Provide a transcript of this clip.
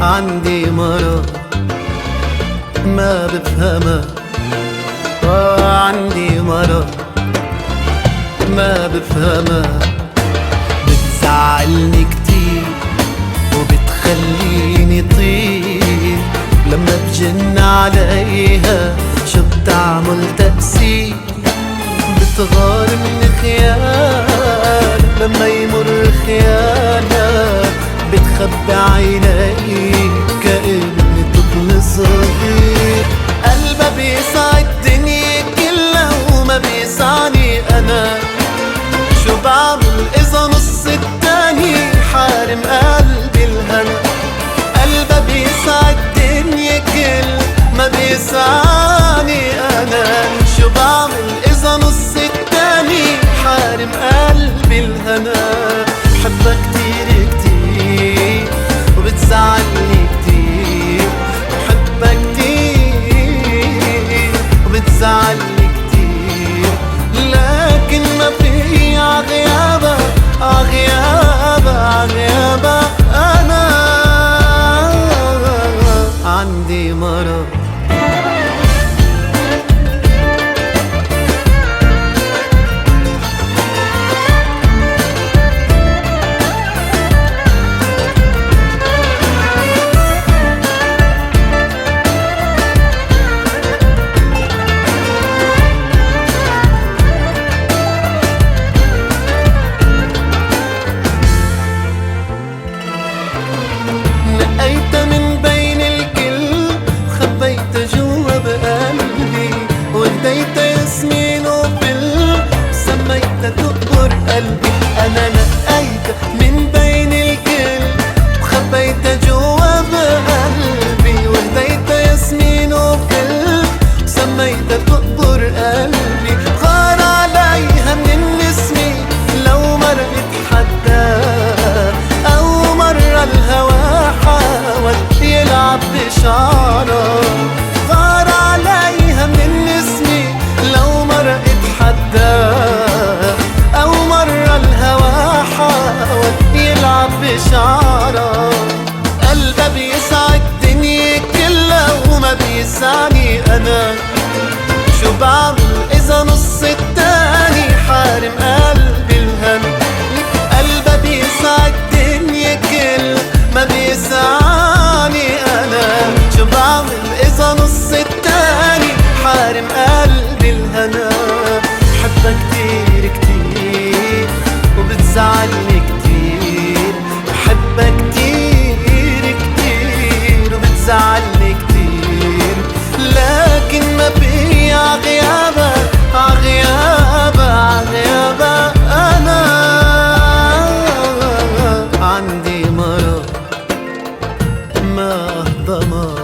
عندي مرض ما بفهمها، عندي مرض ما بفهمها، بتزعلني كتير وبتخليني طير، لما بجن عليها شو بتعمل تأثير، بتغار من خيال لما يمر خيالها، بتخبي عيني كأني طفل صغير، قلبها بيسع الدنيا كلها وما بيسعني أنا، شو بعمل إذا نص التاني حارم قلبي الهنا، قلبها بيسع الدنيا كلها ما بيسعني أنا، شو بعمل إذا نص التاني حارم قلبي الهنا، بحبها كتير كتير وبتزعلني كتير، بحبها كتير وبتزعلني كتير، لكن ما في عغيابها عغيابها عغيابها أنا عندي مرض. نقيتها من بين الكل خبيتها جوا بقلبي، وهديتها ياسمين وفل سميتها تقبر قلبي، أنا نقيتها من بين الكل وخبيتها جوا بقلبي، وهديتها ياسمين وفل سميتها تقبر قلبي، غار عليها من النسمة لو مرقت حداها، أو مرة الهوى حاول يلعب بشعرها، غار عليها من النسمة لو مرقت حداها، أو مرة الهوى حاول يلعب بشعرها، قلبها بيسع الدنيا كلها وما بيسعني أنا، شو بعمل إذا نص التاني حارم قلبي الهنا، قلبها بيسع الدنيا كلها ما بيسعني أنا، شو بعمل إذا نص التاني حارم قلبي الهنا، بحبها كتير كتير وبتزعلني كتير، بحبها كتير كتير وبتزعلني كتير، لكن ما في عغيابها عغيابها عغيابها أنا عندي مرض ما أهضمه.